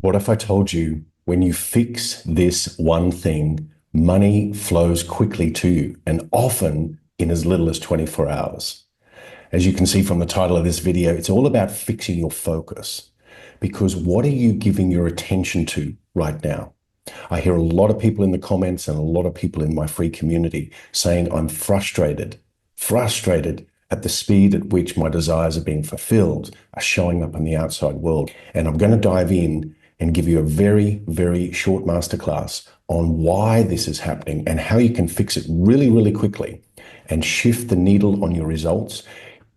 What if I told you when you fix this one thing, money flows quickly to you and often in as little as 24 hours? As you can see from the title of this video, it's all about fixing your focus. Because what are you giving your attention to right now? I hear a lot of people in the comments and a lot of people in my free community saying I'm frustrated at the speed at which my desires are being fulfilled, are showing up in the outside world. And I'm going to dive in and give you a very, very short masterclass on why this is happening and how you can fix it really, really quickly and shift the needle on your results,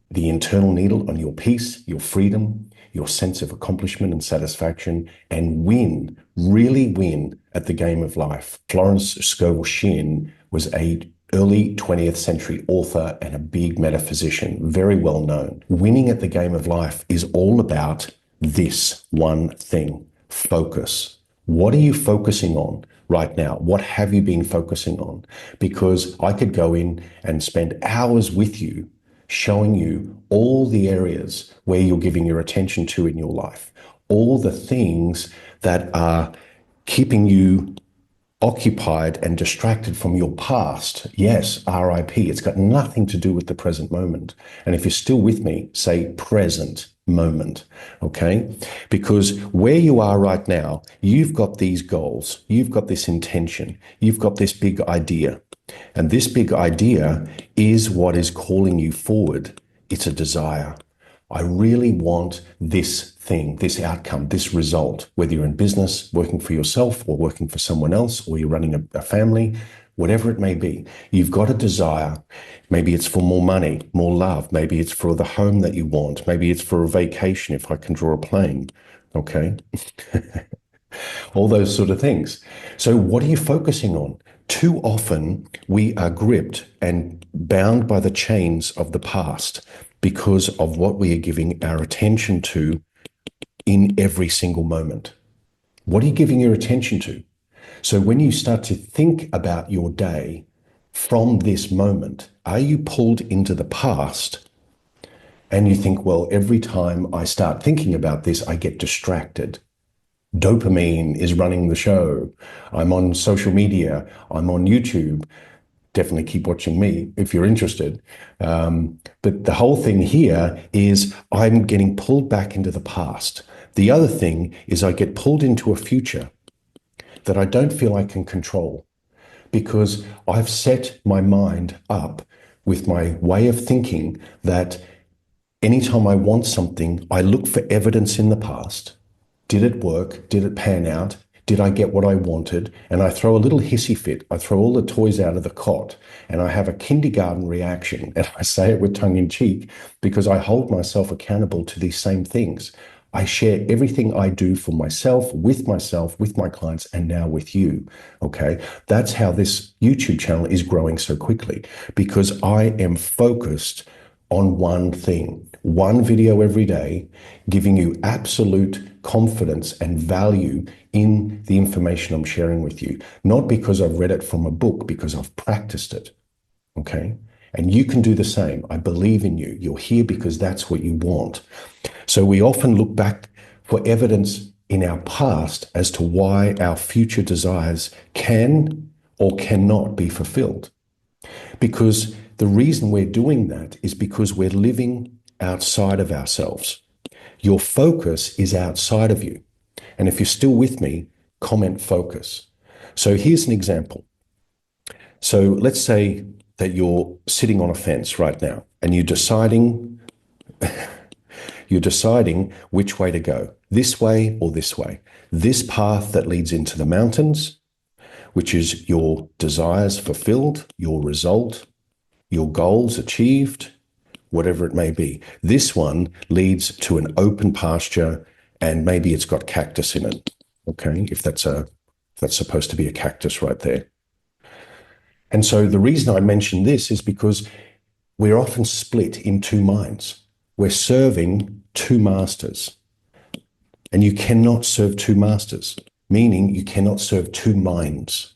the internal needle on your peace, your freedom, your sense of accomplishment and satisfaction, and win, really win at the game of life. Florence Scovel Shinn was a early 20th century author and a big metaphysician, very well known. Winning at the game of life is all about this one thing: focus. What are you focusing on right now? What have you been focusing on? Because I could go in and spend hours with you showing you all the areas where you're giving your attention to in your life, all the things that are keeping you occupied and distracted from your past. Yes, RIP. It's got nothing to do with the present moment. And if you're still with me, say present moment, okay? Because where you are right now, you've got these goals, you've got this intention, you've got this big idea. And this big idea is what is calling you forward. It's a desire. I really want this thing, this outcome, this result, whether you're in business, working for yourself or working for someone else, or you're running a family, whatever it may be. You've got a desire. Maybe it's for more money, more love. Maybe it's for the home that you want. Maybe it's for a vacation, if I can draw a plane. Okay. All those sort of things. So what are you focusing on? Too often we are gripped and bound by the chains of the past because of what we are giving our attention to in every single moment. What are you giving your attention to? So when you start to think about your day from this moment, are you pulled into the past and you think, well, every time I start thinking about this, I get distracted. Dopamine is running the show. I'm on social media. I'm on YouTube. Definitely keep watching me if you're interested. But the whole thing here is I'm getting pulled back into the past. The other thing is I get pulled into a future that I don't feel I can control because I've set my mind up with my way of thinking that anytime I want something, I look for evidence in the past. Did it work? Did it pan out? Did I get what I wanted? And I throw a little hissy fit. I throw all the toys out of the cot and I have a kindergarten reaction. And I say it with tongue in cheek because I hold myself accountable to these same things. I share everything I do for myself, with my clients, and now with you. Okay. That's how this YouTube channel is growing so quickly because I am focused on one thing, one video every day, giving you absolute confidence and value in the information I'm sharing with you. Not because I've read it from a book, because I've practiced it. Okay. And you can do the same. I believe in you. You're here because that's what you want. So we often look back for evidence in our past as to why our future desires can or cannot be fulfilled. Because the reason we're doing that is because we're living outside of ourselves. Your focus is outside of you. And if you're still with me, comment focus. So here's an example. So let's say that you're sitting on a fence right now and you're deciding which way to go, this way or this way. This path that leads into the mountains, which is your desires fulfilled, your result, your goals achieved, whatever it may be. This one leads to an open pasture and maybe it's got cactus in it. Okay, if that's supposed to be a cactus right there. And so the reason I mention this is because we're often split in two minds. We're serving two masters. And you cannot serve two masters, meaning you cannot serve two minds.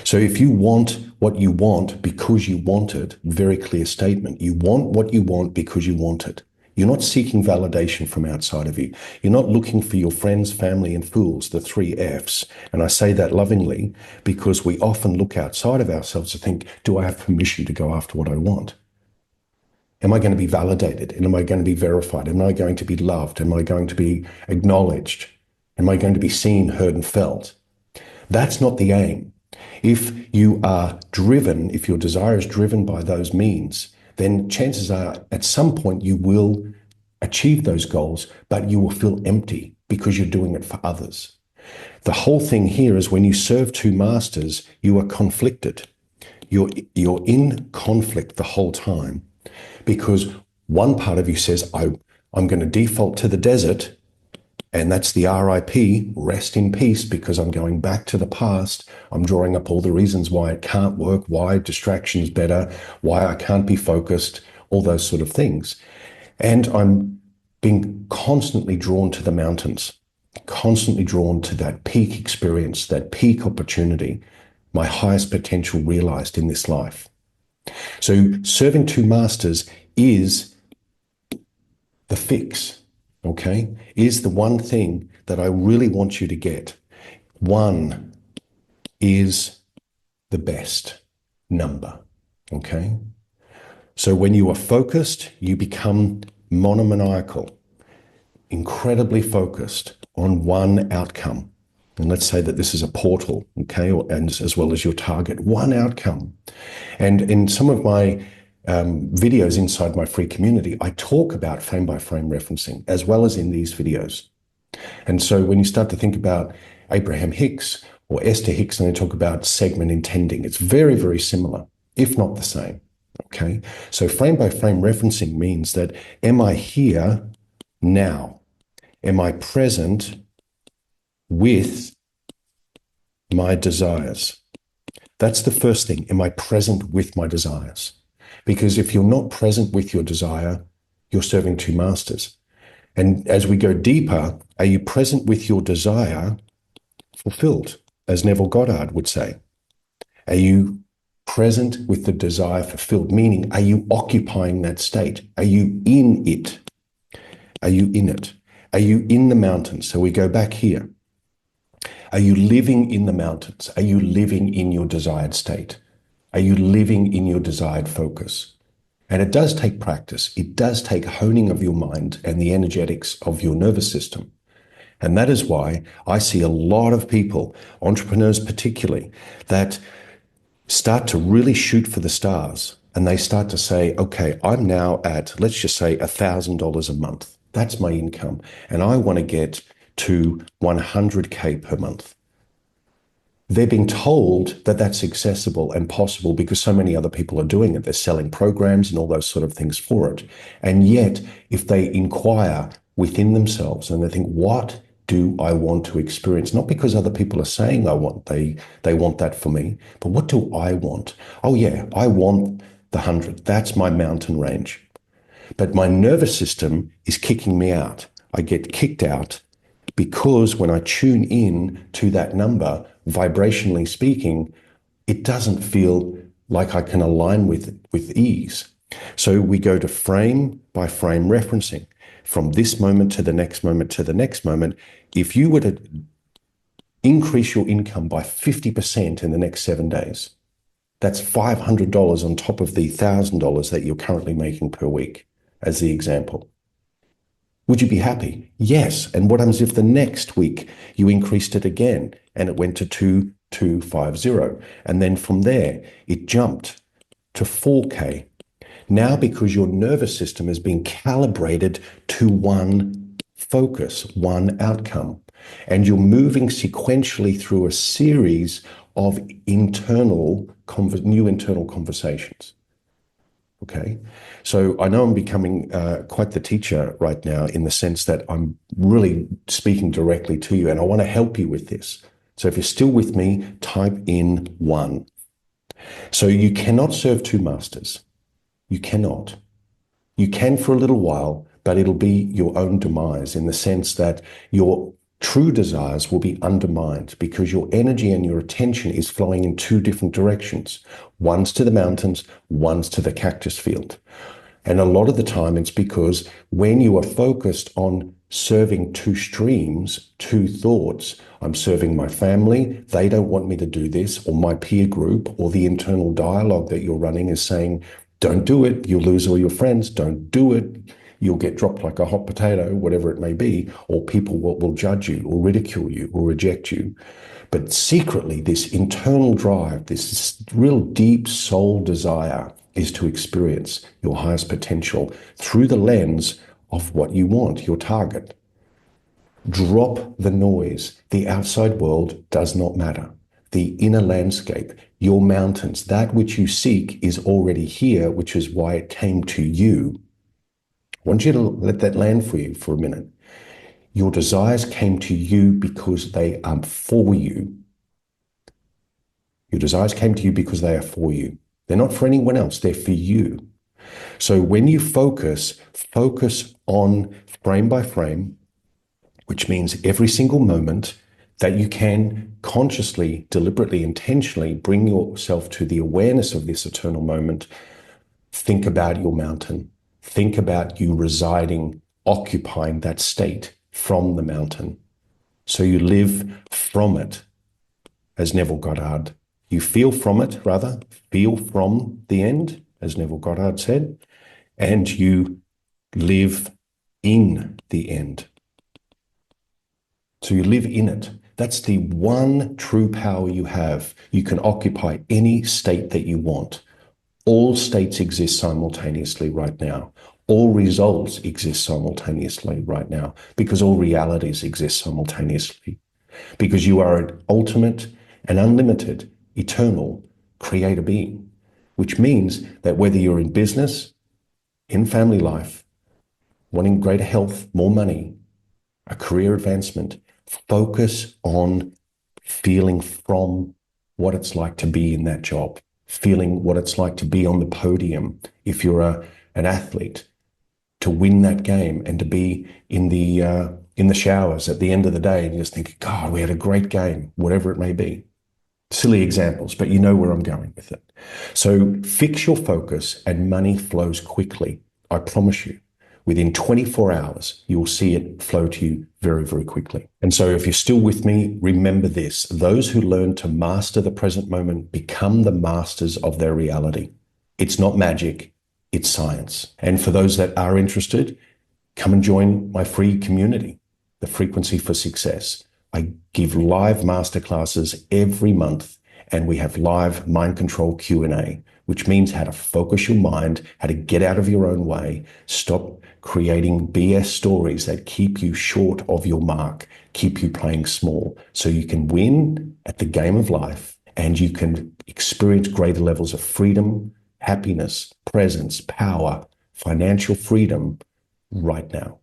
So if you want what you want because you want it, very clear statement. You want what you want because you want it. You're not seeking validation from outside of you. You're not looking for your friends, family, and fools, the 3 Fs. And I say that lovingly because we often look outside of ourselves to think, do I have permission to go after what I want? Am I going to be validated? And am I going to be verified? Am I going to be loved? Am I going to be acknowledged? Am I going to be seen, heard, and felt? That's not the aim. If you are driven, if your desire is driven by those means, then chances are at some point you will achieve those goals, but you will feel empty because you're doing it for others. The whole thing here is when you serve two masters, you are conflicted. You're in conflict the whole time because one part of you says, I'm going to default to the desert, and that's the RIP, rest in peace, because I'm going back to the past. I'm drawing up all the reasons why it can't work, why distraction is better, why I can't be focused, all those sort of things. And I'm being constantly drawn to the mountains, constantly drawn to that peak experience, that peak opportunity, my highest potential realized in this life. So serving two masters is the fix, okay? Is the one thing that I really want you to get. One is the best number, okay? So when you are focused, you become monomaniacal, incredibly focused on one outcome. And let's say that this is a portal, okay, and as well as your target, one outcome. And in some of my videos inside my free community, I talk about frame by frame referencing as well as in these videos. And so when you start to think about Abraham Hicks or Esther Hicks and they talk about segment intending, it's very, very similar, if not the same. Okay. So frame by frame referencing means that am I here now? Am I present with my desires? That's the first thing. Am I present with my desires? Because if you're not present with your desire, you're serving two masters. And as we go deeper, are you present with your desire fulfilled, as Neville Goddard would say? Are you present with the desire fulfilled? Meaning, are you occupying that state? Are you in it? Are you in it? Are you in the mountains? So we go back here. Are you living in the mountains? Are you living in your desired state? Are you living in your desired focus? And it does take practice. It does take honing of your mind and the energetics of your nervous system. And that is why I see a lot of people, entrepreneurs particularly, that start to really shoot for the stars. And they start to say, okay, I'm now at, let's just say $1,000 a month. That's my income. And I want to get to 100K per month. They're being told that that's accessible and possible because so many other people are doing it. They're selling programs and all those sort of things for it. And yet, if they inquire within themselves and they think, what do I want to experience? Not because other people are saying they want that for me, but what do I want? Oh yeah, I want the 100. That's my mountain range. But my nervous system is kicking me out. I get kicked out because when I tune in to that number, vibrationally speaking, it doesn't feel like I can align with ease. So we go to frame by frame referencing from this moment to the next moment to the next moment. If you were to increase your income by 50% in the next 7 days, that's $500 on top of the $1,000 that you're currently making per week, as the example. Would you be happy? Yes. And what happens if the next week you increased it again and it went to 2,250? And then from there, it jumped to 4K. Now, because your nervous system has been calibrated to one focus, one outcome, and you're moving sequentially through a series of new internal conversations. Okay, so I know I'm becoming quite the teacher right now in the sense that I'm really speaking directly to you and I want to help you with this. So if you're still with me, type in 1. So you cannot serve two masters. You cannot. You can for a little while, but it'll be your own demise in the sense that your true desires will be undermined because your energy and your attention is flowing in two different directions. One's to the mountains, one's to the cactus field. And a lot of the time it's because when you are focused on serving two streams, two thoughts, I'm serving my family, they don't want me to do this, or my peer group, or the internal dialogue that you're running is saying, don't do it, you'll lose all your friends, don't do it, you'll get dropped like a hot potato, whatever it may be, or people will judge you, or ridicule you, or reject you. But secretly, this internal drive, this real deep soul desire is to experience your highest potential through the lens of what you want, your target. Drop the noise. The outside world does not matter. The inner landscape, your mountains, that which you seek is already here, which is why it came to you. I want you to let that land for you for a minute. Your desires came to you because they are for you. Your desires came to you because they are for you. They're not for anyone else, they're for you. So when you focus on frame by frame, which means every single moment that you can consciously, deliberately, intentionally bring yourself to the awareness of this eternal moment. Think about your mountain. Think about you residing, occupying that state from the mountain. So you live from it, as Neville Goddard. You feel from it, rather, feel from the end, as Neville Goddard said, and you live in the end. So you live in it. That's the one true power you have. You can occupy any state that you want. All states exist simultaneously right now. All results exist simultaneously right now because all realities exist simultaneously. Because you are an ultimate and unlimited, eternal creator being, which means that whether you're in business, in family life, wanting greater health, more money, a career advancement, focus on feeling from what it's like to be in that job, feeling what it's like to be on the podium if you're an athlete, to win that game and to be in the showers at the end of the day and you just think, God, we had a great game, whatever it may be. Silly examples, but you know where I'm going with it. So fix your focus and money flows quickly. I promise you. Within 24 hours, you'll see it flow to you very, very quickly. And so if you're still with me, remember this. Those who learn to master the present moment become the masters of their reality. It's not magic, it's science. And for those that are interested, come and join my free community, the Frequency for Success. I give live masterclasses every month, and we have live mind control Q&A, which means how to focus your mind, how to get out of your own way, stop creating BS stories that keep you short of your mark, keep you playing small, so you can win at the game of life and you can experience greater levels of freedom, happiness, presence, power, financial freedom right now.